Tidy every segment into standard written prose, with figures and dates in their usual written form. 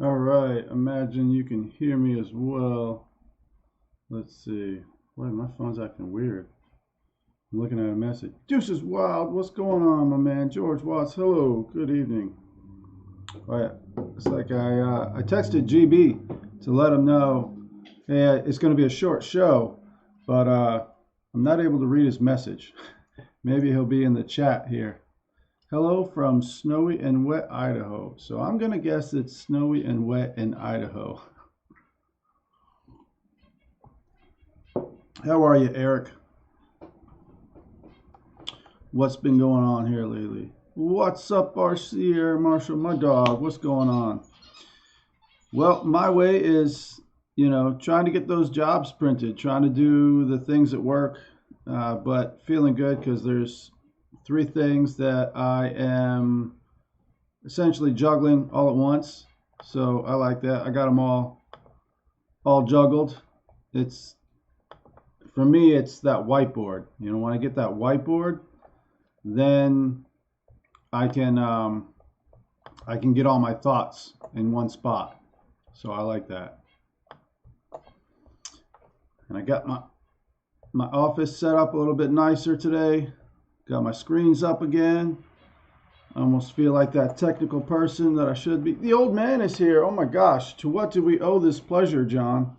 All right, imagine you can hear me as well. Let's see. Wait, my phone's acting weird. I'm looking at a message. Deuces Wild, what's going on, my man? George Watts, hello, good evening. All right, it's like I texted GB to let him know, hey, it's going to be a short show, but I'm not able to read his message. Maybe he'll be in the chat here. Hello from snowy and wet Idaho. So I'm going to guess it's snowy and wet in Idaho. How are you, Eric? What's been going on here lately? What's up, RC Air Marshal, my dog? What's going on? Well, my way is, trying to get those jobs printed, trying to do the things at work, but feeling good because there's three things that I am essentially juggling all at once. So I like that. I got them all juggled. It's for me, it's that whiteboard. When I get that whiteboard, then I can get all my thoughts in one spot. So I like that. And I got my office set up a little bit nicer today. Got my screens up again. I almost feel like that technical person that I should be. The old man is here. Oh my gosh. To what do we owe this pleasure, John?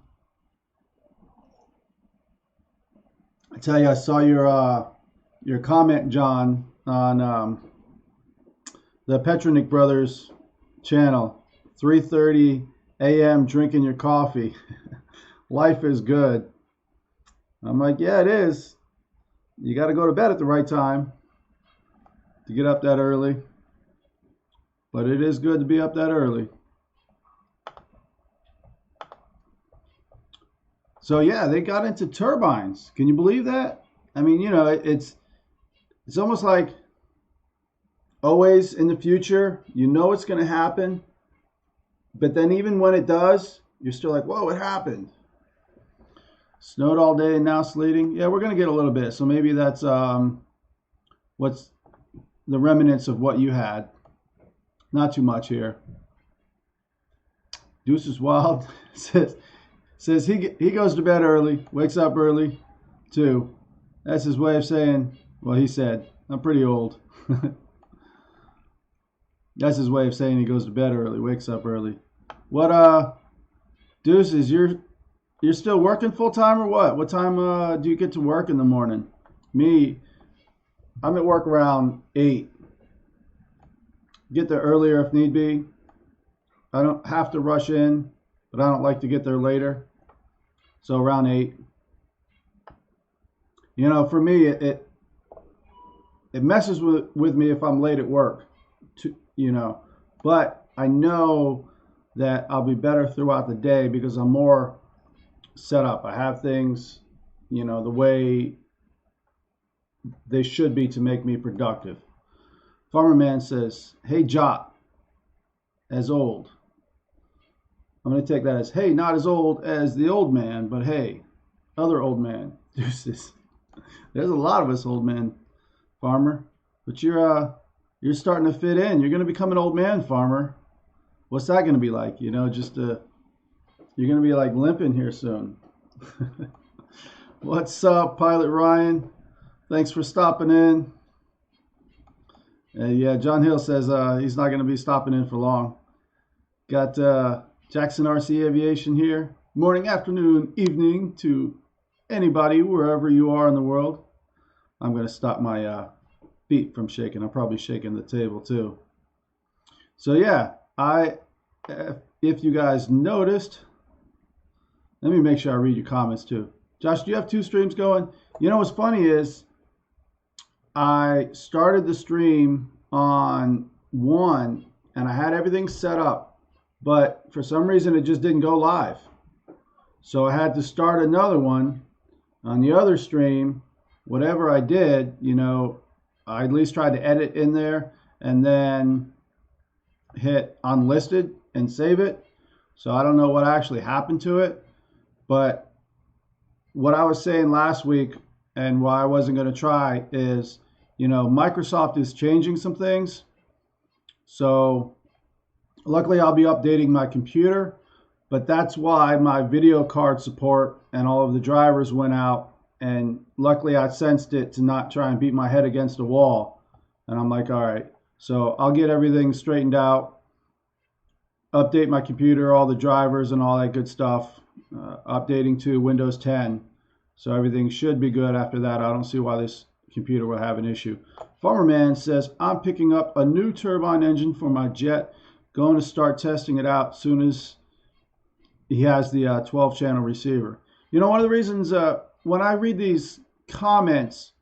I tell you, I saw your comment, John, on the Petronic Brothers channel. 3:30 a.m. drinking your coffee. Life is good. I'm like, yeah, it is. You got to go to bed at the right time to get up that early. But it is good to be up that early. So yeah, they got into turbines. Can you believe that? I mean, it's almost like always in the future, it's going to happen. But then even when it does, you're still like, whoa, it happened. Snowed all day and now sleeting. Yeah, we're going to get a little bit. So maybe that's what's the remnants of what you had. Not too much here. Deuces Wild says he goes to bed early, wakes up early, too. That's his way of saying, well, he said, I'm pretty old. That's his way of saying he goes to bed early, wakes up early. What, Deuces, you're still working full time or what? What time do you get to work in the morning? Me, I'm at work around 8. Get there earlier if need be. I don't have to rush in, but I don't like to get there later. So around 8. For me, it messes with me if I'm late at work. But I know that I'll be better throughout the day because I'm more set up. I have things, the way they should be to make me productive. Farmer Man says, hey, Jot, as old. I'm going to take that as, hey, not as old as the old man, but hey, other old man. There's a lot of us old men, Farmer. But you're starting to fit in. You're going to become an old man, Farmer. What's that going to be like? You're going to be like limping here soon. What's up, Pilot Ryan? Thanks for stopping in. Yeah, John Hill says he's not going to be stopping in for long. Got Jackson RC Aviation here. Morning, afternoon, evening to anybody, wherever you are in the world. I'm going to stop my feet from shaking. I'm probably shaking the table too. So yeah, if you guys noticed, let me make sure I read your comments too. Josh, do you have 2 streams going? What's funny is I started the stream on 1 and I had everything set up, but for some reason it just didn't go live. So I had to start another one on the other stream. Whatever I did, I at least tried to edit in there and then hit unlisted and save it. So I don't know what actually happened to it, but what I was saying last week and why I wasn't going to try is, Microsoft is changing some things. So Luckily, I'll be updating my computer, but that's why my video card support and all of the drivers went out. And luckily, I sensed it to not try and beat my head against a wall. And I'm like, all right, so I'll get everything straightened out, update my computer, all the drivers and all that good stuff, updating to Windows 10. So everything should be good after that. I don't see why this computer will have an issue. Farmer Man says, I'm picking up a new turbine engine for my jet. Going to start testing it out as soon as he has the 12-channel receiver. You know, one of the reasons when I read these comments,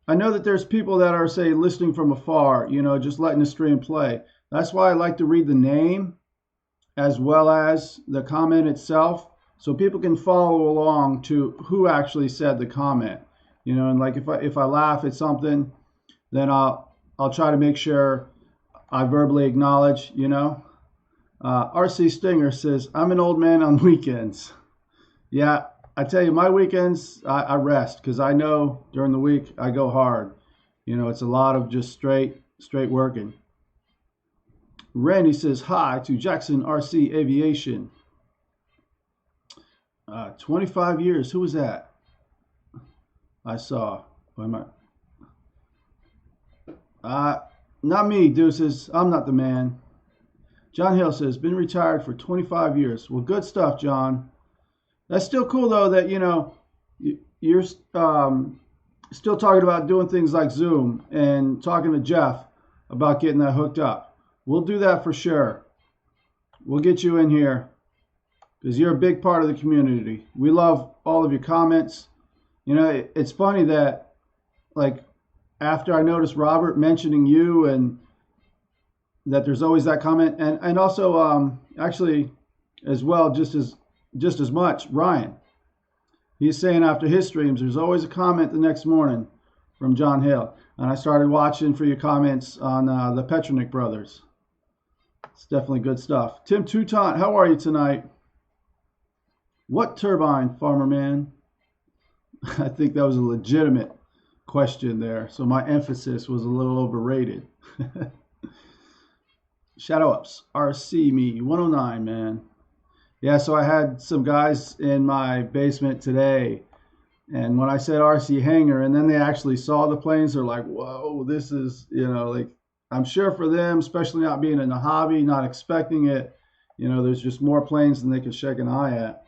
I know that there's people that are, say, listening from afar, you know, just letting the stream play. That's why I like to read the name as well as the comment itself, so people can follow along to who actually said the comment. You know, and like if I laugh at something, then I'll try to make sure I verbally acknowledge, you know. RC Stinger says, I'm an old man on weekends. Yeah, I tell you, my weekends, I rest because I know during the week I go hard. You know, it's a lot of just straight working. Randy says, hi to Jackson RC Aviation. 25 years. Who was that? I saw. Not me, Deuces. I'm not the man. John Hill says, been retired for 25 years. Well, good stuff, John. That's still cool, though, that, you know, you're still talking about doing things like Zoom and talking to Jeff about getting that hooked up. We'll do that for sure. We'll get you in here because you're a big part of the community. We love all of your comments. You know, it's funny that, like, after I noticed Robert mentioning you and that there's always that comment, and also actually as well, just as much, Ryan. He's saying after his streams, there's always a comment the next morning from John Hill. And I started watching for your comments on the Petronic brothers. It's definitely good stuff. Tim Toutant, how are you tonight? What turbine, Farmer Man? I think that was a legitimate question there, so my emphasis was a little overrated. Shadow Ups, RC me 109, man. Yeah, so I had some guys in my basement today, and when I said RC hangar, and then they actually saw the planes, they're like, whoa, this is, you know, like, I'm sure for them, especially not being in the hobby, not expecting it, you know, there's just more planes than they can shake an eye at.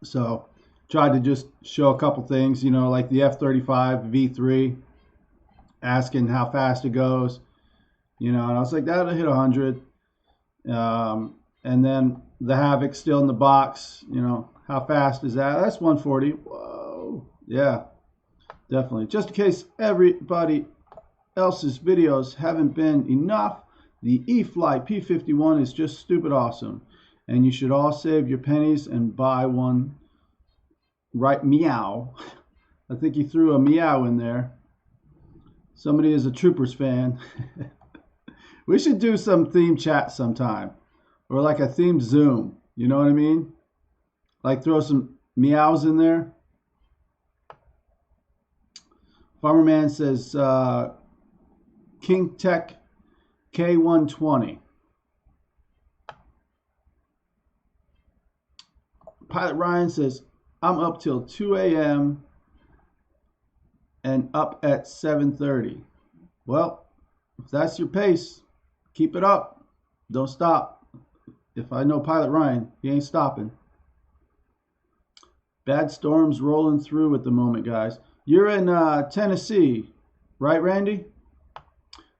So tried to just show a couple things, you know, like the F-35 V3, asking how fast it goes, you know, and I was like, that'll hit 100. And then the Havoc still in the box, you know, how fast is that? That's 140. Whoa. Yeah, definitely. Just in case everybody else's videos haven't been enough, the E-Flight P51 is just stupid awesome. And you should all save your pennies and buy one. Right, meow. I think he threw a meow in there. Somebody is a Troopers fan. We should do some theme chat sometime. Or like a themed Zoom. You know what I mean? Like throw some meows in there. Farmer Man says King Tech K120. Pilot Ryan says, I'm up till 2 a.m. and up at 7:30. Well, if that's your pace, keep it up. Don't stop. If I know Pilot Ryan, he ain't stopping. Bad storms rolling through at the moment, guys. You're in Tennessee, right, Randy?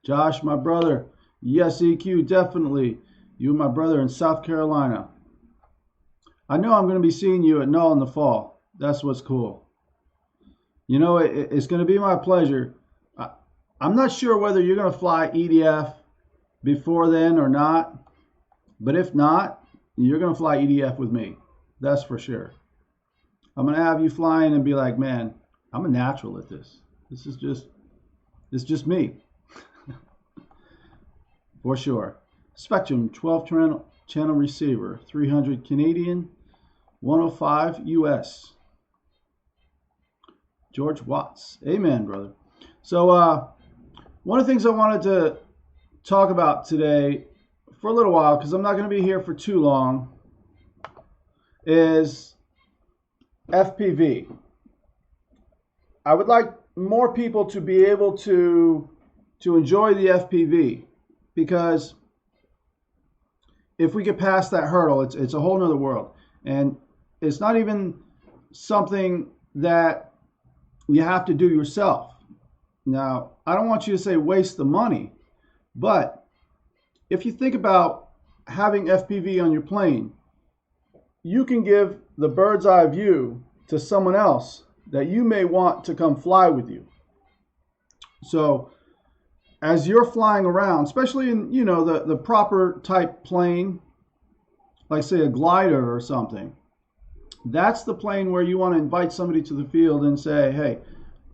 Josh, my brother. Yes, EQ, definitely. You and my brother in South Carolina. I know I'm going to be seeing you at Null in the fall. That's what's cool. You know, it's going to be my pleasure. I'm not sure whether you're going to fly EDF before then or not. But if not, you're going to fly EDF with me. That's for sure. I'm going to have you flying and be like, man, I'm a natural at this. This is just me. For sure. Spectrum 12-channel receiver, 300 Canadian, 105 US. George Watts. Amen, brother. So One of the things I wanted to talk about today for a little while, because I'm not going to be here for too long, is FPV. I would like more people to be able to enjoy the FPV, because if we get past that hurdle, it's a whole nother world. And it's not even something that you have to do yourself. Now, I don't want you to say waste the money, but if you think about having FPV on your plane, you can give the bird's eye view to someone else that you may want to come fly with you. So as you're flying around, especially in, the proper type plane, like say a glider or something, that's the plane where you want to invite somebody to the field and say, hey,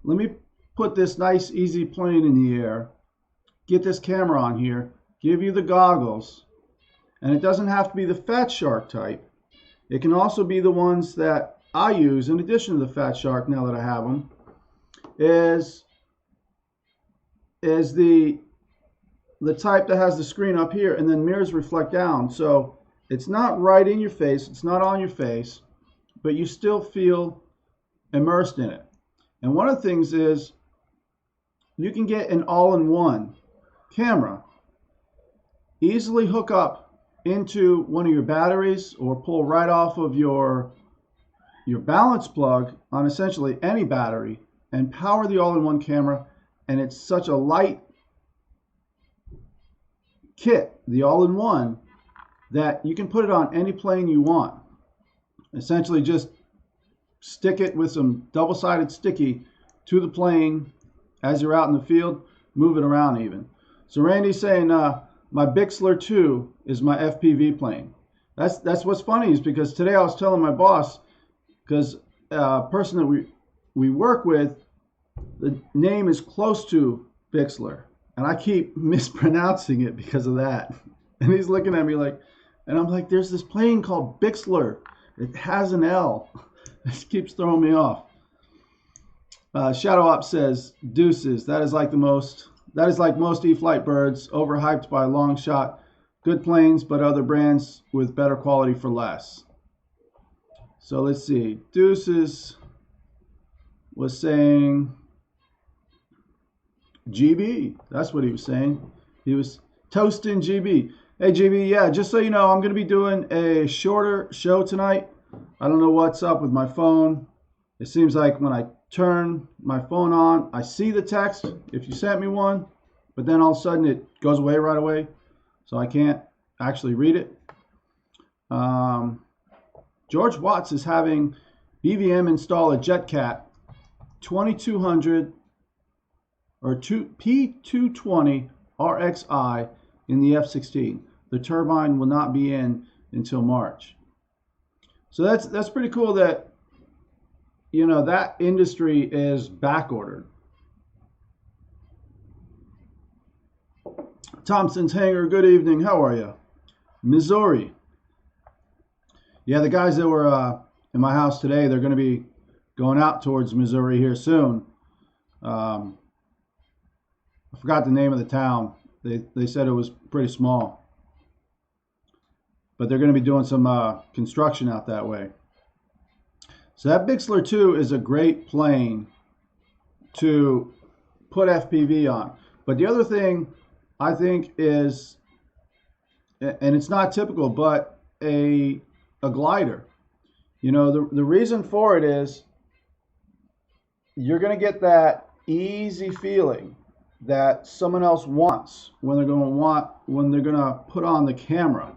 let me put this nice easy plane in the air, get this camera on here, give you the goggles. And it doesn't have to be the Fat Shark type. It can also be the ones that I use in addition to the Fat Shark, now that I have them, is the type that has the screen up here and then mirrors reflect down. So it's not right in your face, it's not on your face, but you still feel immersed in it. And one of the things is you can get an all-in-one camera, easily hook up into one of your batteries or pull right off of your balance plug on essentially any battery and power the all-in-one camera. And it's such a light kit, the all-in-one, that you can put it on any plane you want. Essentially just stick it with some double-sided sticky to the plane as you're out in the field, move it around even. So Randy's saying my Bixler 2 is my FPV plane. That's what's funny, is because today I was telling my boss, because a person that we work with, the name is close to Bixler, and I keep mispronouncing it because of that. And he's looking at me like, and I'm like, there's this plane called Bixler. It has an L. This keeps throwing me off. Shadow Op says, deuces. That is like most E-flite birds, overhyped by a long shot. Good planes, but other brands with better quality for less. So let's see. Deuces was saying GB. That's what he was saying. He was toasting GB. Hey GB, yeah, just so you know, I'm going to be doing a shorter show tonight. I don't know what's up with my phone. It seems like when I turn my phone on, I see the text if you sent me one, but then all of a sudden it goes away right away, so I can't actually read it. George Watts is having BVM install a JetCat 2200 or P220 RXI in the F-16. The turbine will not be in until March. So that's pretty cool that, that industry is back ordered. Thompson's Hangar, good evening. How are you? Missouri. Yeah, the guys that were in my house today, they're going to be going out towards Missouri here soon. I forgot the name of the town. They said it was pretty small. But they're going to be doing some construction out that way. So that Bixler 2 is a great plane to put FPV on. But the other thing I think is, and it's not typical, but a glider. The reason for it is you're going to get that easy feeling that someone else wants when they're going to put on the camera.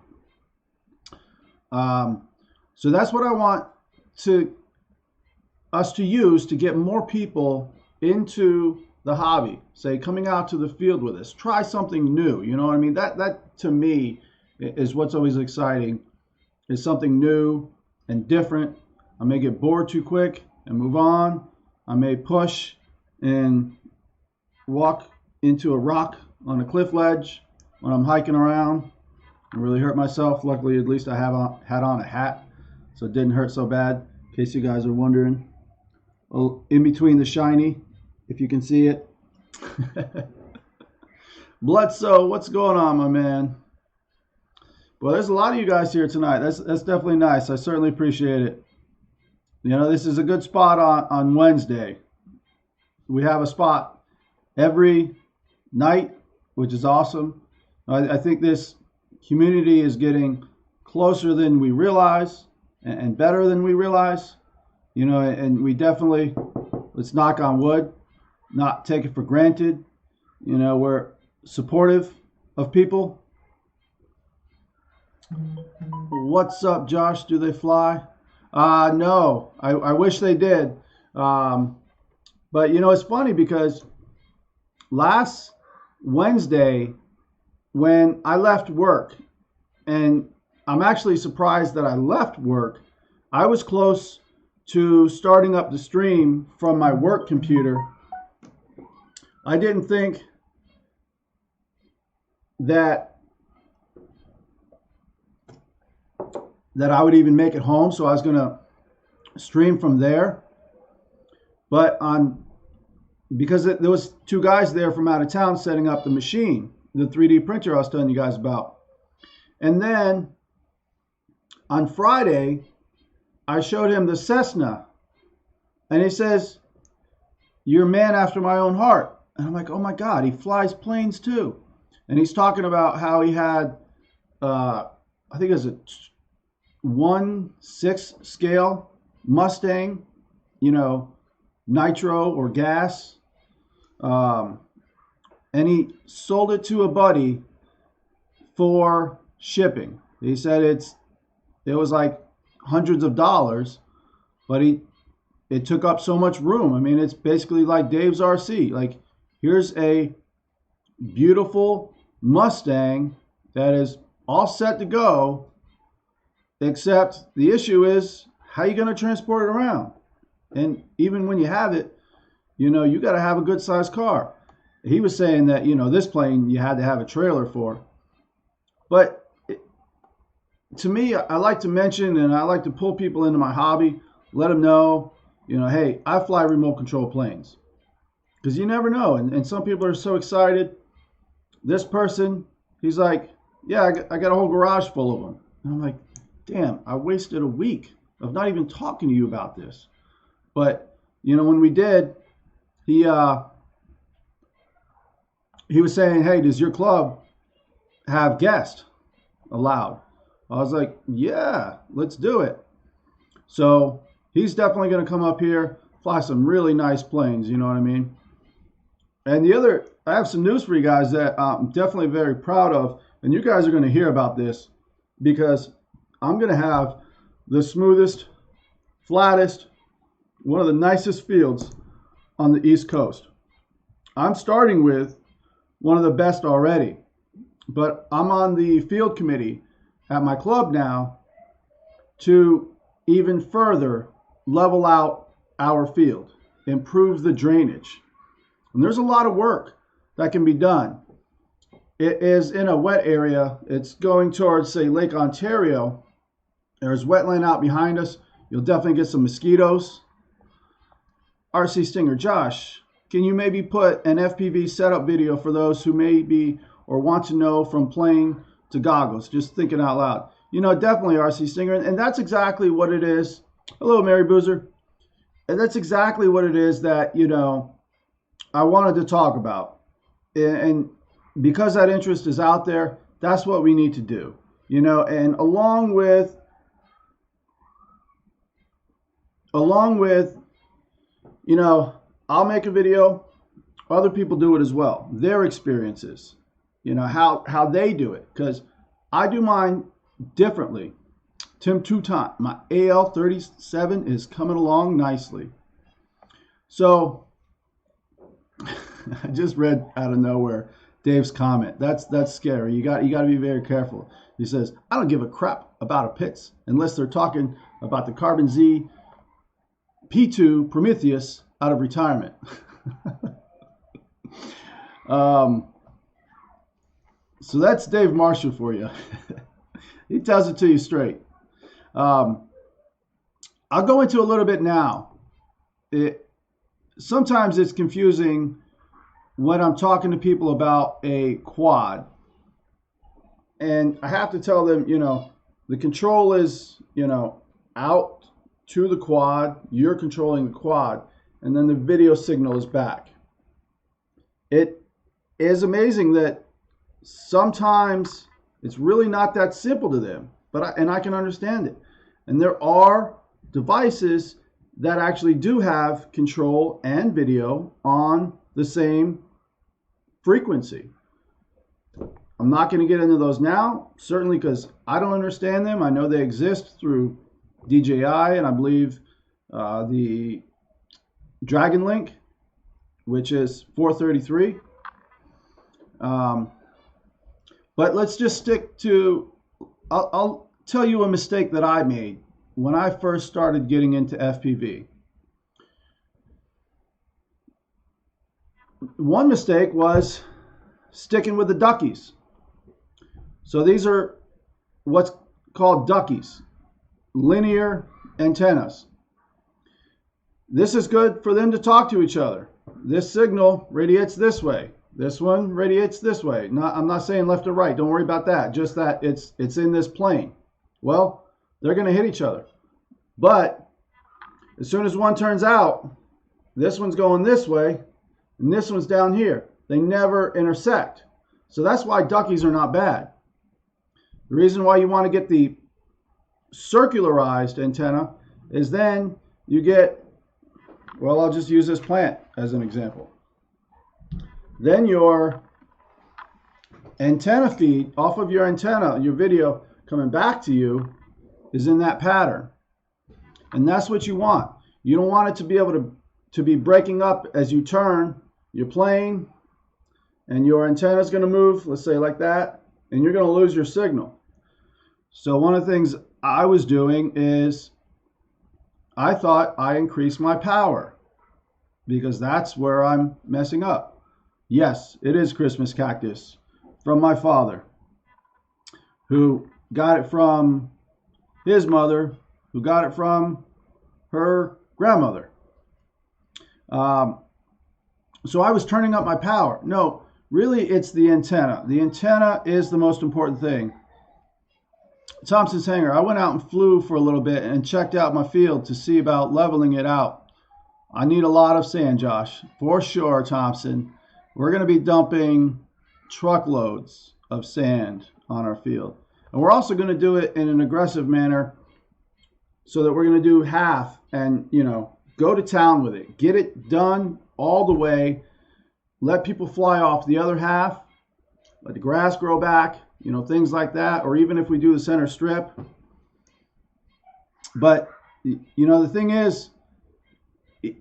So that's what I want us to use to get more people into the hobby. Say, coming out to the field with us, try something new. You know what I mean? That to me is what's always exciting, is something new and different. I may get bored too quick and move on. I may push and walk into a rock on a cliff ledge when I'm hiking around and really hurt myself. Luckily, at least I had on a hat, so it didn't hurt so bad, in case you guys are wondering. In between the shiny, if you can see it. Bledsoe, what's going on, my man? Well, there's a lot of you guys here tonight. That's definitely nice. I certainly appreciate it. You know, this is a good spot on Wednesday. We have a spot every night, which is awesome. I think this community is getting closer than we realize and better than we realize. You know, and we definitely, let's knock on wood, not take it for granted. You know, we're supportive of people. What's up, Josh? Do they fly? No, I wish they did. But, you know, it's funny because last Wednesday when I left work, and I'm actually surprised that I left work, I was close to starting up the stream from my work computer. I didn't think that I would even make it home, so I was going to stream from there. But because there was two guys there from out of town setting up the machine, the 3D printer I was telling you guys about. And then on Friday, I showed him the Cessna, and he says, "You're a man after my own heart." And I'm like, oh my God, he flies planes too. And he's talking about how he had, I think it was a 1/6 scale Mustang, you know, nitro or gas. And he sold it to a buddy for shipping. He said it was like hundreds of dollars, but it took up so much room. I mean, it's basically like Dave's RC. Like, here's a beautiful Mustang that is all set to go, except the issue is, how are you going to transport it around? And even when you have it, you know, you got to have a good sized car. He was saying that, you know, this plane you had to have a trailer for. But to me, I like to mention, and I like to pull people into my hobby, let them know, you know, hey, I fly remote control planes. Because you never know. And some people are so excited. This person, he's like, yeah, I got a whole garage full of them. And I'm like, damn, I wasted a week of not even talking to you about this. But, you know, when we did, he was saying, hey, does your club have guests allowed? I was like, yeah, let's do it. So he's definitely going to come up here, fly some really nice planes, you know what I mean? And I have some news for you guys that I'm definitely very proud of, and you guys are going to hear about this because I'm going to have the smoothest, flattest, one of the nicest fields on the East Coast. I'm starting with one of the best already, but I'm on the field committee at my club now to even further level out our field, improve the drainage. And there's a lot of work that can be done. It is in a wet area. It's going towards, say, Lake Ontario. There's wetland out behind us. You'll definitely get some mosquitoes. RC Stinger, Josh, can you maybe put an FPV setup video for those who may be or want to know from plane to goggles? Just thinking out loud. You know, definitely RC Stinger. And that's exactly what it is. Hello, Mary Boozer. And that's exactly what it is that, you know, I wanted to talk about. And because that interest is out there, that's what we need to do. You know, and along with, you know, I'll make a video, other people do it as well, their experiences, you know, how they do it, because I do mine differently. Tim Toutant, my AL37 is coming along nicely. So I just read out of nowhere Dave's comment. That's scary. You got to be very careful. He says, I don't give a crap about a PITS unless they're talking about the Carbon Z P2 Prometheus out of retirement. So that's Dave Marshall for you. He tells it to you straight. I'll go into a little bit now. Sometimes it's confusing when I'm talking to people about a quad, and I have to tell them, the control is, out to the quad, you're controlling the quad, and then the video signal is back. It is amazing that sometimes it's really not that simple to them, but I can understand it. And there are devices that actually do have control and video on the same frequency. I'm not going to get into those now, certainly because I don't understand them. I know they exist through DJI and I believe the Dragon Link, which is 433. But let's just stick to, I'll tell you a mistake that I made when I first started getting into FPV. One mistake was sticking with the duckies. So these are what's called duckies, linear antennas. This is good for them to talk to each other. This signal radiates this way. This one radiates this way. I'm not saying left or right. Don't worry about that. Just that it's in this plane. Well, they're going to hit each other. But as soon as one turns out, this one's going this way and this one's down here. They never intersect. So that's why duckies are not bad. The reason why you want to get the circularized antenna is then you get, well, I'll just use this plant as an example. Then your antenna feed off of your antenna, your video coming back to you is in that pattern. And that's what you want. You don't want it to be able to be breaking up as you turn your plane and your antenna is going to move, let's say like that, and you're going to lose your signal. So one of the things I was doing is I thought I increased my power because that's where I'm messing up. Yes, it is Christmas cactus from my father, who got it from his mother, who got it from her grandmother. So I was turning up my power. No, really it's the antenna. The antenna is the most important thing. Thompson's Hangar, I went out and flew for a little bit and checked out my field to see about leveling it out. I need a lot of sand, Josh, for sure, Thompson. We're going to be dumping truckloads of sand on our field. And we're also going to do it in an aggressive manner so that we're going to do half and, go to town with it. Get it done all the way. Let people fly off the other half. Let the grass grow back, things like that. Or even if we do the center strip. But, the thing is,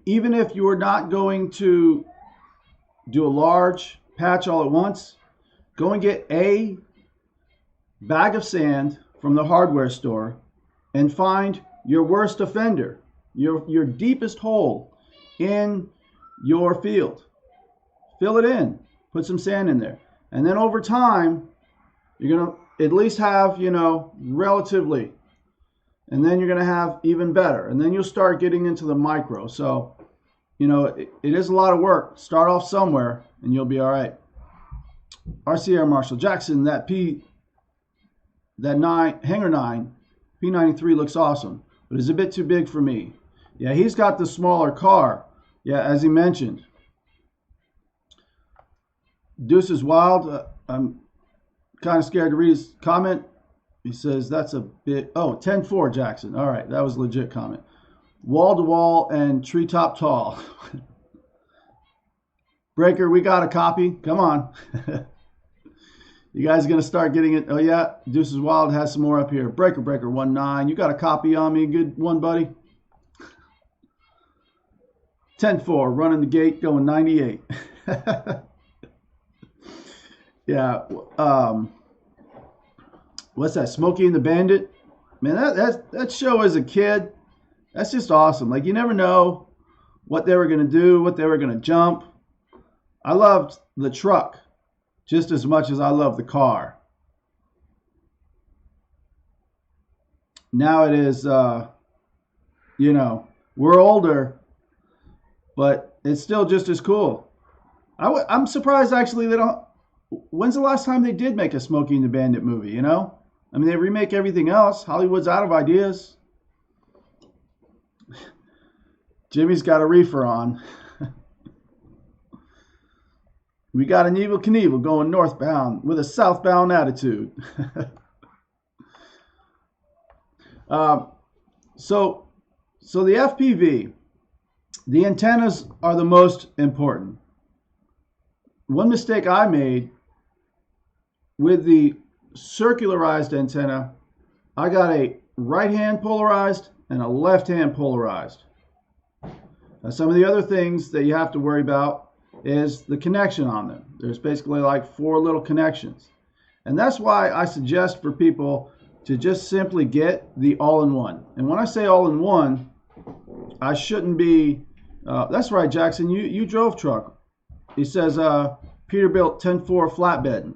even if you're not going to do a large patch all at once, go and get a bag of sand from the hardware store and find your worst offender, your deepest hole in your field. Fill it in, put some sand in there. And then over time, you're going to at least have, relatively, and then you're going to have even better. And then you'll start getting into the micro. So, it is a lot of work. Start off somewhere and you'll be all right. RC Air Marshal Jackson, that Hangar 9 P93 looks awesome, but it's a bit too big for me. Yeah, he's got the smaller car. Yeah, as he mentioned. Deuce is wild. I'm kind of scared to read his comment. He says that's a bit, 10-4 Jackson. All right, that was a legit comment. Wall to wall and treetop tall. Breaker, we got a copy. Come on. You guys going to start getting it? Oh, yeah. Deuces Wild has some more up here. Breaker 19. You got a copy on me? Good one, buddy. 10-4, running the gate, going 98. Yeah. What's that? Smokey and the Bandit? Man, that show as a kid, that's just awesome. Like, you never know what they were going to do, what they were going to jump. I loved the truck just as much as I love the car. Now it is, we're older, but it's still just as cool. I'm surprised actually they don't. When's the last time they did make a Smokey and the Bandit movie? You know, I mean they remake everything else. Hollywood's out of ideas. Jimmy's got a reefer on. We got an Evel Knievel going northbound with a southbound attitude. So the FPV, the antennas are the most important. One mistake I made with the circularized antenna, I got a right-hand polarized and a left-hand polarized. Now, some of the other things that you have to worry about is the connection on them. There's basically like 4 little connections. And that's why I suggest for people to just simply get the all-in-one. And when I say all-in-one, I shouldn't be, that's right, Jackson, you drove truck. He says Peterbilt 10-4 flatbed.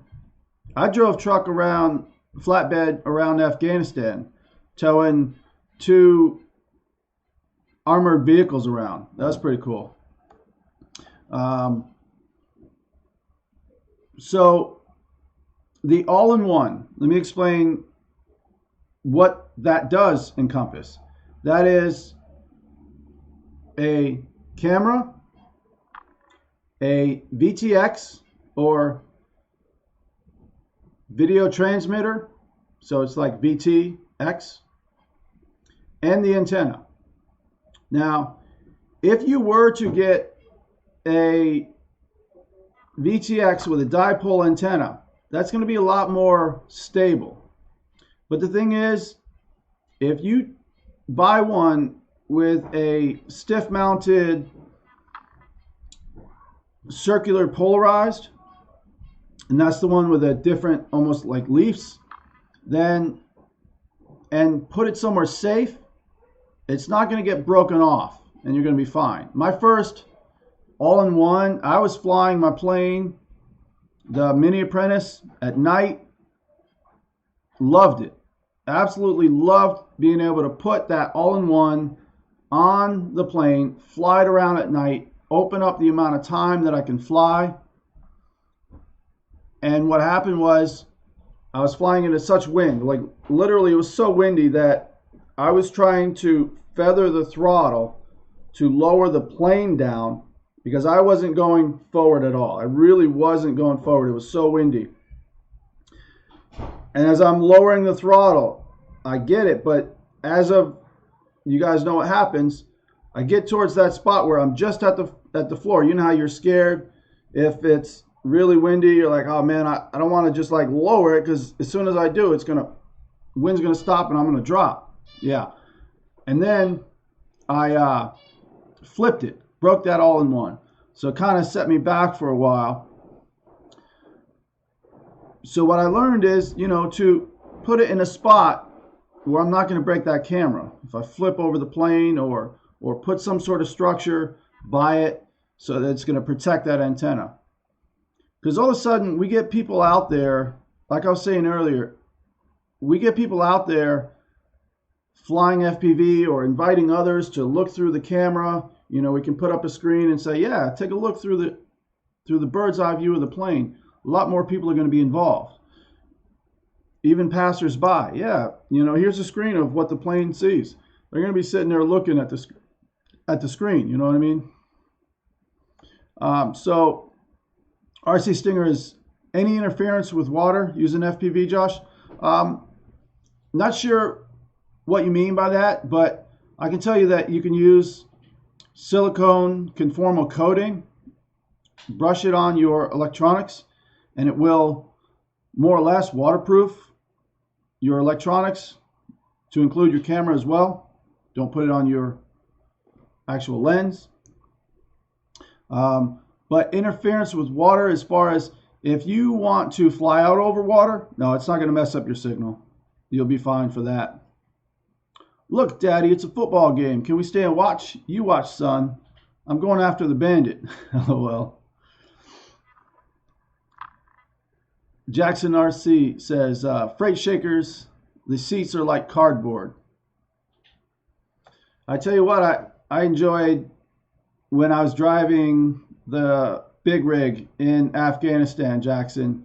I drove truck around, flatbed around Afghanistan, towing 2 armored vehicles around. That was pretty cool. So the all-in-one, let me explain what that does encompass. That is a camera, a VTX or video transmitter, so it's like VTX, and the antenna. Now, if you were to get a VTX with a dipole antenna, that's going to be a lot more stable. But the thing is, if you buy one with a stiff mounted circular polarized, and that's the one with a different, almost like leaves, then, and put it somewhere safe, it's not going to get broken off and you're going to be fine. My first all-in-one, I was flying my plane, the Mini Apprentice, at night. Loved it. Absolutely loved being able to put that all-in-one on the plane, fly it around at night, open up the amount of time that I can fly. And what happened was I was flying into such wind, like literally it was so windy that I was trying to feather the throttle to lower the plane down because I wasn't going forward at all. I really wasn't going forward. It was so windy. And as I'm lowering the throttle, I get it, but as of, you guys know what happens, I get towards that spot where I'm just at the floor. You know how you're scared if it's really windy, you're like, oh man, I don't want to just like lower it because as soon as I do, wind's gonna stop and I'm gonna drop. Yeah. And then I flipped it, broke that all-in-one. So it kind of set me back for a while. So what I learned is, you know, to put it in a spot where I'm not going to break that camera. If I flip over the plane or put some sort of structure by it so that it's going to protect that antenna. Because all of a sudden we get people out there, like I was saying earlier, we get people out there flying FPV or inviting others to look through the camera. You know, we can put up a screen and say, yeah, take a look through the bird's eye view of the plane. A lot more people are going to be involved. Even passers-by. Yeah, you know, here's a screen of what the plane sees. They're going to be sitting there looking at the screen. You know what I mean? So RC Stinger is any interference with water using FPV, Josh? Not sure what you mean by that, but I can tell you that you can use silicone conformal coating, brush it on your electronics, and it will more or less waterproof your electronics, to include your camera as well. Don't put it on your actual lens. But interference with water, as far as if you want to fly out over water, no, it's not going to mess up your signal. You'll be fine for that. Look, Daddy, it's a football game. Can we stay and watch? You watch, son. I'm going after the bandit. LOL. Jackson RC says, freight shakers, the seats are like cardboard. I tell you what, I enjoyed when I was driving the big rig in Afghanistan, Jackson,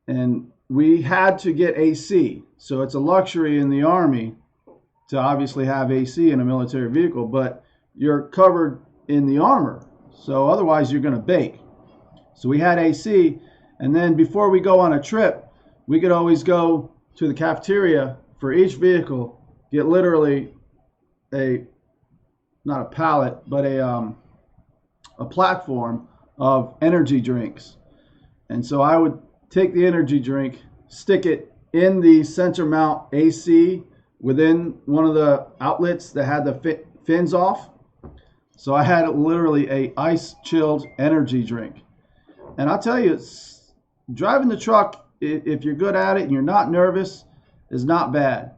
and we had to get AC. So it's a luxury in the Army to obviously have AC in a military vehicle, but you're covered in the armor. So otherwise you're going to bake. So we had AC, and then before we go on a trip, we could always go to the cafeteria for each vehicle, get literally not a pallet, but a platform of energy drinks. And so I would take the energy drink, stick it in the center mount AC within one of the outlets that had the fins off. So I had literally a ice chilled energy drink. And I'll tell you, driving the truck, if you're good at it and you're not nervous, is not bad.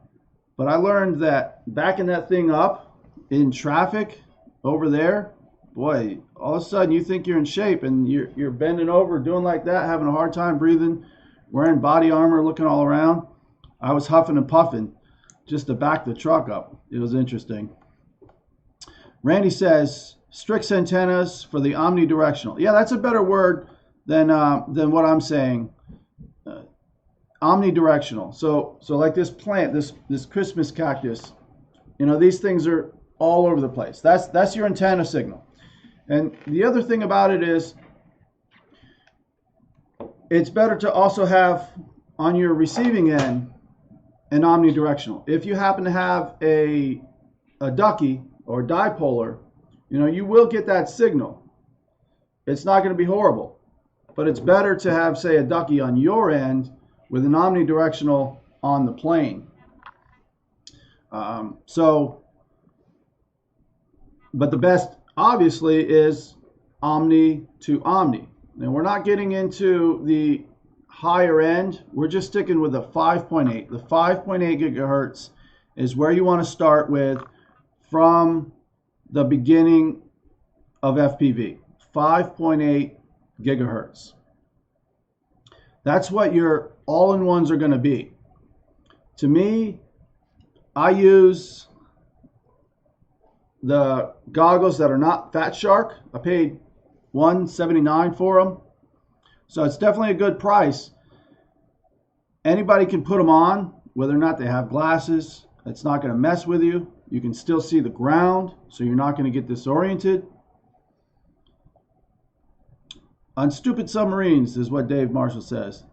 But I learned that backing that thing up in traffic over there, boy, all of a sudden you think you're in shape and you're bending over, doing like that, having a hard time breathing, wearing body armor, looking all around. I was huffing and puffing just to back the truck up. It was interesting. Randy says, Strix antennas for the omnidirectional. Yeah, that's a better word than what I'm saying. Omnidirectional. So like this plant, this Christmas cactus, you know, these things are all over the place. That's your antenna signal. And the other thing about it is, it's better to also have on your receiving end an omnidirectional. If you happen to have a ducky or dipolar, you know, you will get that signal. It's not going to be horrible, but it's better to have, say, a ducky on your end with an omnidirectional on the plane. But the best, obviously, is omni to omni. Now, we're not getting into the higher end. We're just sticking with the 5.8. The 5.8 gigahertz is where you want to start with from the beginning of FPV. 5.8 gigahertz. That's what your all-in-ones are going to be. To me, I use the goggles that are not Fat Shark. I paid $179 for them. So it's definitely a good price. Anybody can put them on, whether or not they have glasses. It's not going to mess with you. You can still see the ground, so you're not going to get disoriented. On stupid submarines is what Dave Marshall says.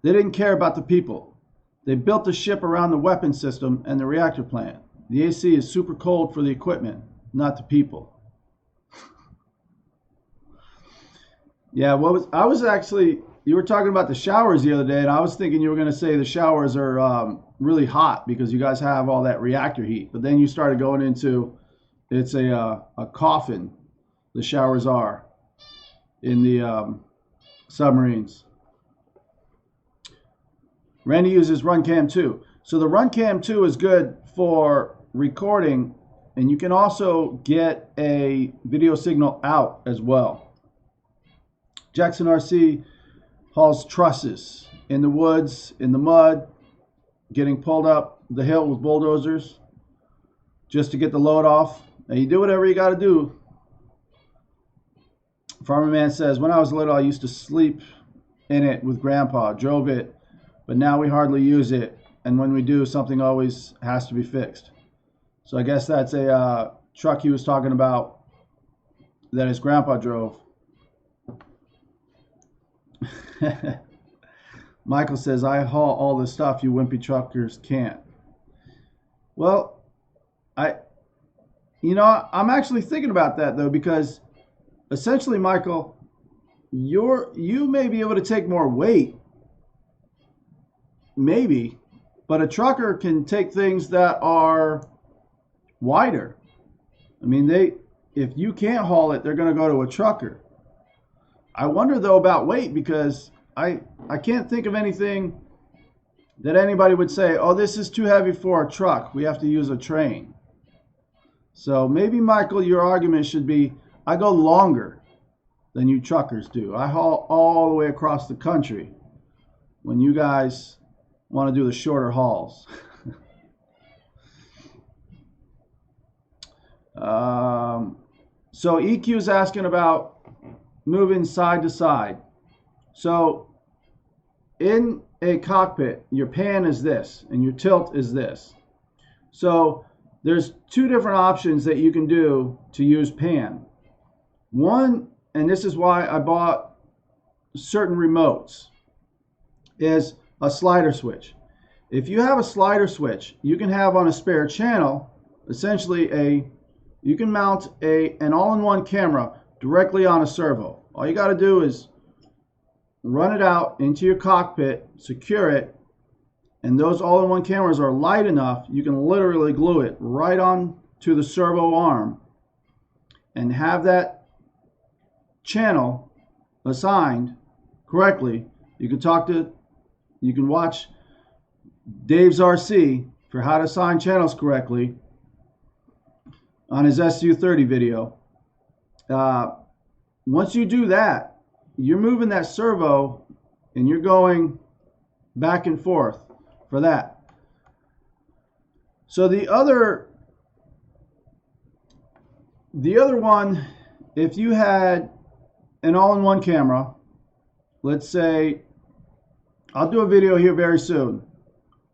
They didn't care about the people. They built the ship around the weapon system and the reactor plant. The AC is super cold for the equipment, not the people. Yeah, you were talking about the showers the other day, and I was thinking you were going to say the showers are really hot because you guys have all that reactor heat. But then you started going into, it's a coffin, the showers are in the submarines. Randy uses RunCam 2. So the RunCam 2 is good for recording, and you can also get a video signal out as well. Jackson RC hauls trusses in the woods, in the mud, getting pulled up the hill with bulldozers just to get the load off. Now you do whatever you got to do. Farmer Man says, when I was little, I used to sleep in it with Grandpa, drove it, but now we hardly use it. And when we do, something always has to be fixed. So I guess that's a truck he was talking about that his grandpa drove. Michael says, I haul all the stuff you wimpy truckers can't. Well, I'm actually thinking about that though, because essentially, Michael, you may be able to take more weight, maybe, but a trucker can take things that are wider. I mean, if you can't haul it, they're going to go to a trucker. I wonder though about weight, because I can't think of anything that anybody would say, oh, this is too heavy for a truck, we have to use a train. So maybe, Michael, your argument should be, I go longer than you truckers do. I haul all the way across the country when you guys want to do the shorter hauls. So EQ is asking about moving side to side. So in a cockpit, your pan is this and your tilt is this. So there's two different options that you can do to use pan. One, and this is why I bought certain remotes, is a slider switch. If you have a slider switch, you can have on a spare channel, essentially you can mount an all-in-one camera directly on a servo. All you got to do is run it out into your cockpit, secure it, and those all-in-one cameras are light enough you can literally glue it right on to the servo arm and have that channel assigned correctly. You can watch Dave's RC for how to assign channels correctly on his SU30 video. Once you do that, you're moving that servo and you're going back and forth for that. So the other one, if you had an all-in-one camera, let's say, I'll do a video here very soon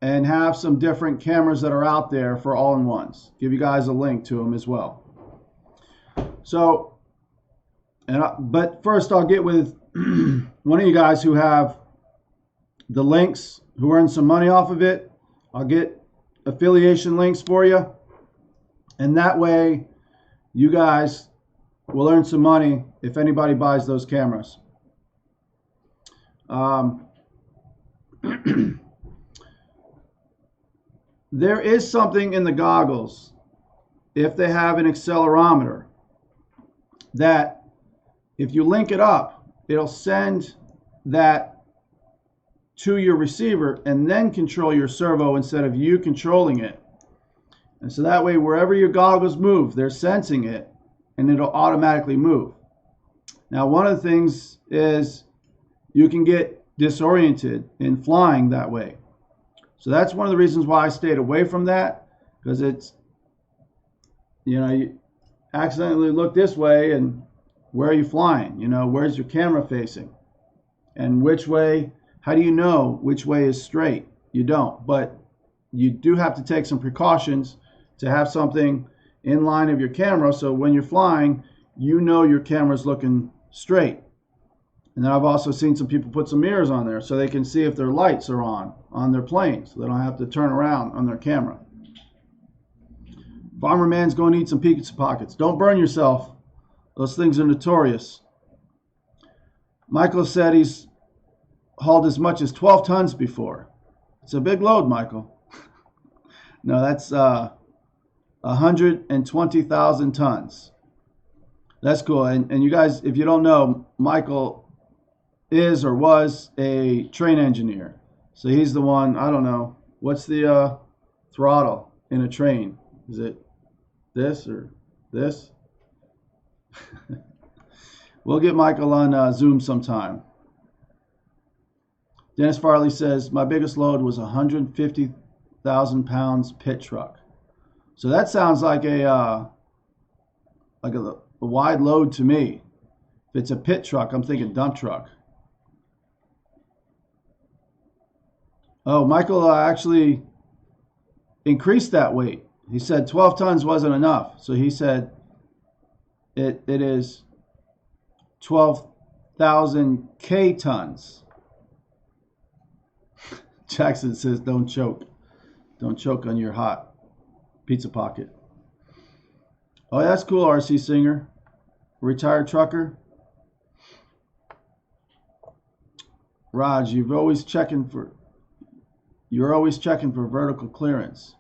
and have some different cameras that are out there for all-in-ones. Give you guys a link to them as well. So, but first I'll get with one of you guys who have the links, who earn some money off of it. I'll get affiliation links for you, and that way you guys will earn some money if anybody buys those cameras. There is something in the goggles, if they have an accelerometer, that if you link it up, it'll send that to your receiver and then control your servo instead of you controlling it. And so that way, wherever your goggles move, they're sensing it and it'll automatically move. Now, one of the things is you can get disoriented in flying that way. So that's one of the reasons why I stayed away from that, because it's, you accidentally look this way and where are you flying? Where's your camera facing? And which way, how do you know which way is straight? You don't, but you do have to take some precautions to have something in line of your camera so when you're flying, your camera's looking straight. And then I've also seen some people put some mirrors on there so they can see if their lights are on their plane, so they don't have to turn around on their camera. Farmer Man's going to eat some pizza pockets. Don't burn yourself. Those things are notorious. Michael said he's hauled as much as 12 tons before. It's a big load, Michael. No, that's 120,000 tons. That's cool. And you guys, if you don't know, Michael is or was a train engineer. So he's the one, I don't know, what's the throttle in a train? Is it this or this? We'll get Michael on Zoom sometime. Dennis Farley says, my biggest load was 150,000 pounds pit truck. So that sounds like a wide load to me. If it's a pit truck, I'm thinking dump truck. Oh, Michael actually increased that weight. He said 12 tons wasn't enough. So he said it is 12,000 K tons. Jackson says, don't choke. Don't choke on your hot pizza pocket. Oh, that's cool, RC Singer. Retired trucker. Raj, you're always checking for vertical clearance.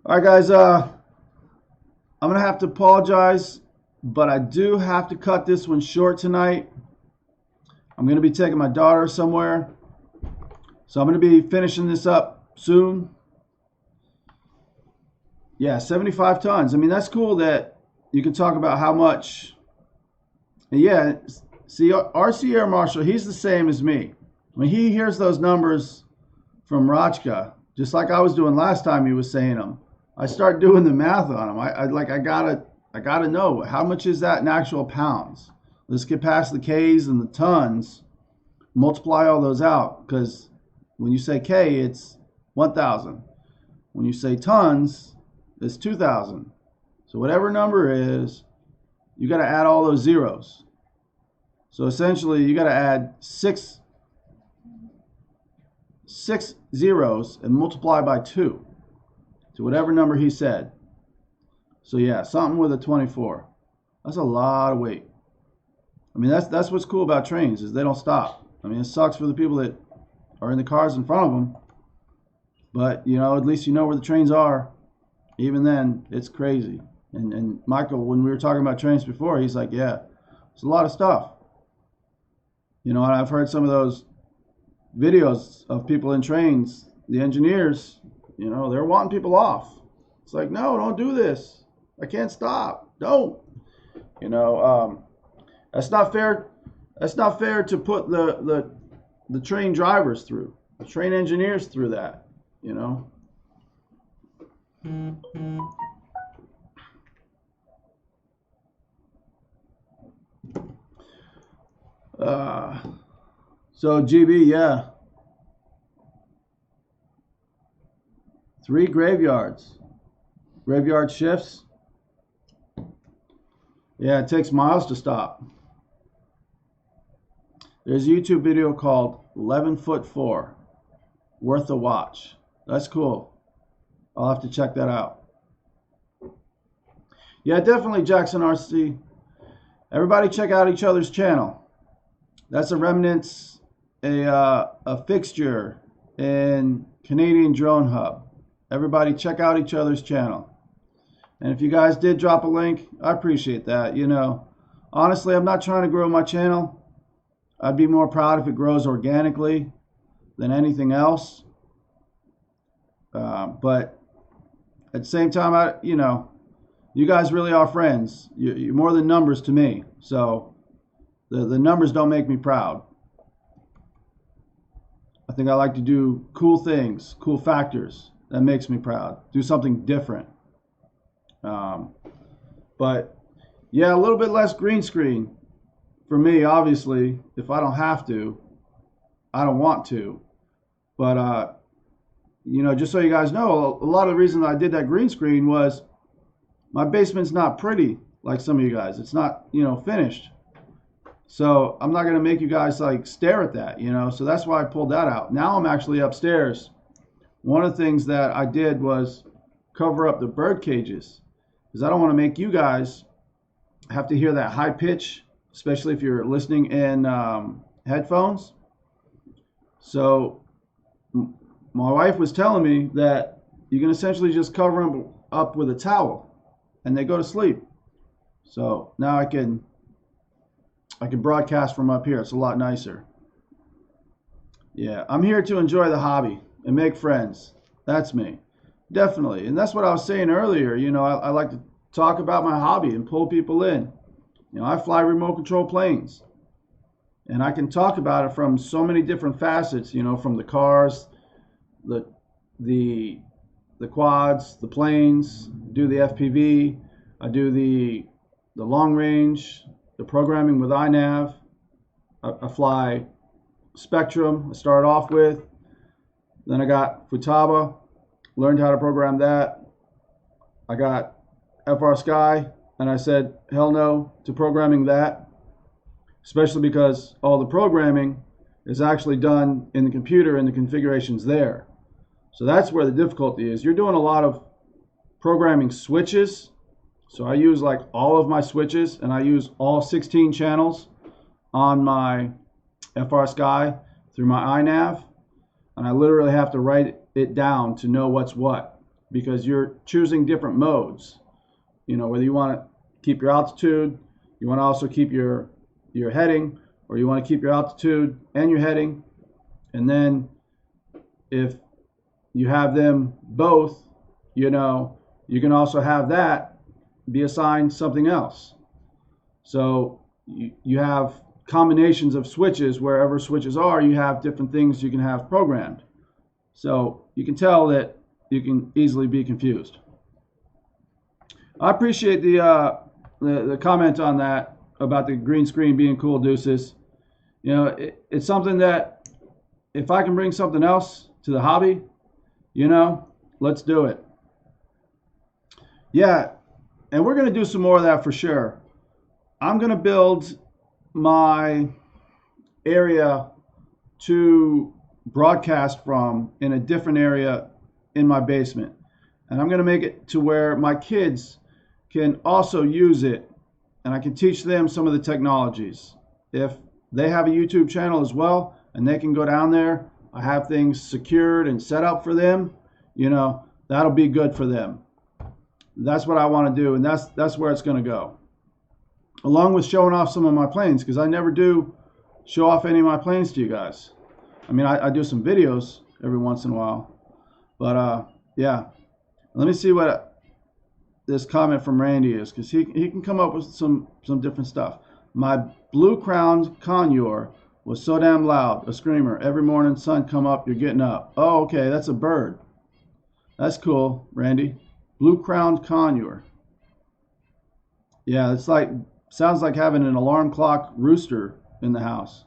All right, guys, I'm going to have to apologize, but I do have to cut this one short tonight. I'm going to be taking my daughter somewhere, so I'm going to be finishing this up soon. Yeah, 75 tons. I mean, that's cool that you can talk about how much. Yeah, see, RC Air Marshal, he's the same as me. When he hears those numbers from Rachka, just like I was doing last time he was saying them, I start doing the math on them. I gotta know how much is that in actual pounds. Let's get past the K's and the tons, multiply all those out, because when you say K, it's 1,000. When you say tons, it's 2,000. So whatever number is, you got to add all those zeros. So essentially, you got to add six zeros and multiply by 2 to whatever number he said. So yeah, something with a 24. That's a lot of weight. I mean, that's what's cool about trains, is they don't stop. I mean, it sucks for the people that are in the cars in front of them, but you know, at least you know where the trains are. Even then, it's crazy. And Michael, when we were talking about trains before, he's like, yeah, it's a lot of stuff. You know, and I've heard some of those videos of people in trains, the engineers, you know, they're wanting people off. It's like, no, don't do this. I can't stop. Don't. You know, that's not fair. That's not fair to put the train drivers through, the train engineers through that, you know. So GB, yeah. 3 graveyards. Graveyard shifts. Yeah, it takes miles to stop. There's a YouTube video called 11 Foot 4. Worth a watch. That's cool. I'll have to check that out. Yeah, definitely, Jackson RC. Everybody check out each other's channel. That's a Remnants, a fixture in Canadian Drone Hub. Everybody check out each other's channel. And if you guys did drop a link, I appreciate that. You know, honestly, I'm not trying to grow my channel. I'd be more proud if it grows organically than anything else. But at the same time, you know, you guys really are friends. You're more than numbers to me. So the numbers don't make me proud. I think I like to do cool things, cool factors. That makes me proud. Do something different. But yeah, a little bit less green screen for me, obviously. If I don't have to, I don't want to. But you know, just so you guys know, a lot of the reason I did that green screen was my basement's not pretty like some of you guys. It's not, you know, finished. So I'm not going to make you guys like stare at that, you know. So that's why I pulled that out. Now I'm actually upstairs. One of the things that I did was cover up the bird cages, because I don't want to make you guys have to hear that high pitch, especially if you're listening in headphones. So my wife was telling me that you can essentially just cover them up with a towel and they go to sleep. So now I can broadcast from up here. It's a lot nicer. Yeah, I'm here to enjoy the hobby and make friends. That's me. Definitely. And that's what I was saying earlier. You know, I like to talk about my hobby and pull people in. You know, I fly remote control planes. And I can talk about it from so many different facets, you know, from the cars, the quads, the planes, do the FPV, I do the long range, the programming with iNav. I fly Spectrum, I started off with. Then I got Futaba, learned how to program that. I got FR Sky, and I said hell no to programming that, especially because all the programming is actually done in the computer and the configuration's there. So that's where the difficulty is. You're doing a lot of programming switches. So I use like all of my switches, and I use all 16 channels on my FR Sky through my iNav. And I literally have to write it down to know what's what, because you're choosing different modes. You know, whether you want to keep your altitude, you want to also keep your heading, or you want to keep your altitude and your heading. And then if you have them both, you know, you can also have that be assigned something else. So you have combinations of switches. Wherever switches are, you have different things you can have programmed. So you can tell that you can easily be confused. I appreciate the comment on that about the green screen being cool, Deuces. You know, it's something that if I can bring something else to the hobby, you know, let's do it. Yeah, and we're going to do some more of that for sure. I'm going to build my area to broadcast from in a different area in my basement. And I'm going to make it to where my kids can also use it and I can teach them some of the technologies. If they have a YouTube channel as well and they can go down there, I have things secured and set up for them, you know, that'll be good for them. That's what I want to do, and that's where it's going to go. Along with showing off some of my planes, because I never do show off any of my planes to you guys. I mean, I do some videos every once in a while. But, yeah. Let me see what this comment from Randy is, because he can come up with some different stuff. My blue-crowned conure was so damn loud, a screamer. Every morning, sun come up, you're getting up. Oh, okay, that's a bird. That's cool, Randy. Blue-crowned conure. Yeah, it's like, sounds like having an alarm clock rooster in the house.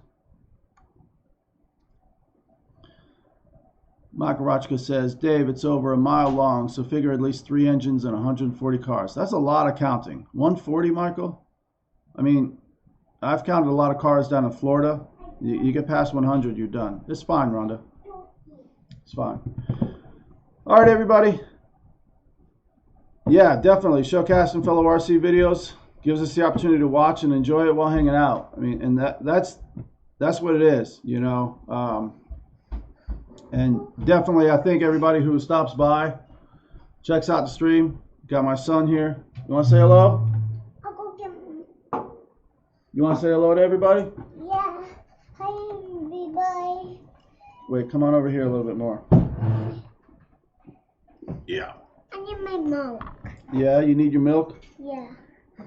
Makarachka says, Dave, it's over a mile long, so figure at least 3 engines and 140 cars. That's a lot of counting. 140, Michael? I mean, I've counted a lot of cars down in Florida. You get past 100, you're done. It's fine, Rhonda. It's fine. All right, everybody. Yeah, definitely. Showcasting fellow RC videos gives us the opportunity to watch and enjoy it while hanging out. I mean, and that's what it is, you know. And definitely, I think everybody who stops by, checks out the stream. Got my son here. You want to say hello? I'll go get him. You want to say hello to everybody? Yeah. Hi, everybody. Wait, come on over here a little bit more. Yeah. I need my milk. Yeah, you need your milk? Yeah.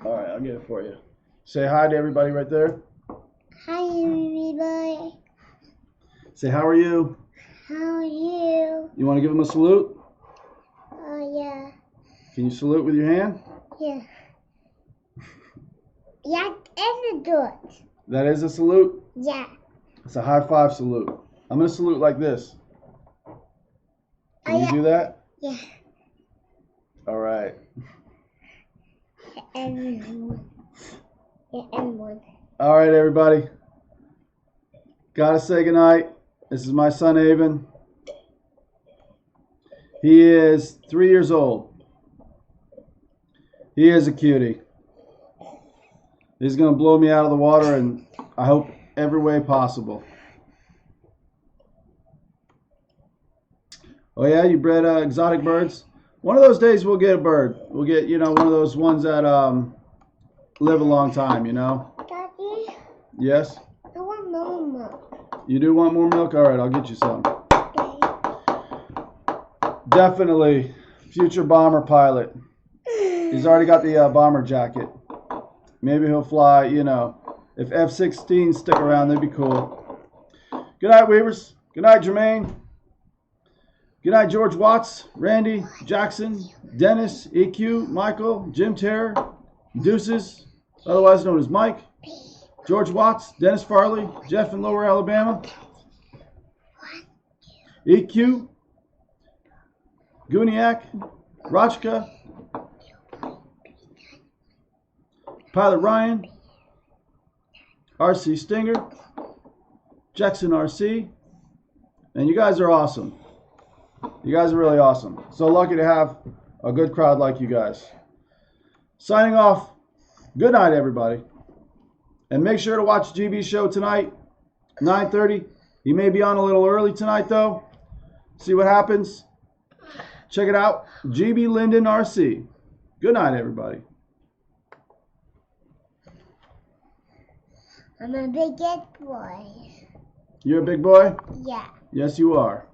All right, I'll get it for you. Say hi to everybody right there. Hi, everybody. Say, how are you? How are you? You want to give them a salute? Yeah. Can you salute with your hand? Yeah. Yeah, and do it. That is a salute? Yeah. It's a high five salute. I'm going to salute like this. Can you do that? Yeah. All right. And one. All right, everybody. Gotta say goodnight. This is my son, Weaven. He is 3 years old. He is a cutie. He's going to blow me out of the water, and I hope every way possible. Oh, yeah? You bred exotic birds? One of those days we'll get a bird. We'll get, you know, one of those ones that live a long time, you know? Daddy, Yes? I want more milk. You do want more milk? All right, I'll get you some. Okay. Definitely future bomber pilot. He's already got the bomber jacket. Maybe he'll fly, you know. If F-16s stick around, that'd be cool. Good night, Weavers. Good night, Jermaine. Good night, George Watts, Randy, Jackson, Dennis, EQ, Michael, Jim Terror, Deuces, otherwise known as Mike, George Watts, Dennis Farley, Jeff in Lower Alabama, EQ, Guniak, Rachka, Pilot Ryan, RC Stinger, Jackson RC, and you guys are awesome. You guys are really awesome. So lucky to have a good crowd like you guys. Signing off. Good night, everybody. And make sure to watch GB's show tonight, 9:30. He may be on a little early tonight, though. See what happens. Check it out. GB Linden RC. Good night, everybody. I'm a big boy. You're a big boy? Yeah. Yes, you are.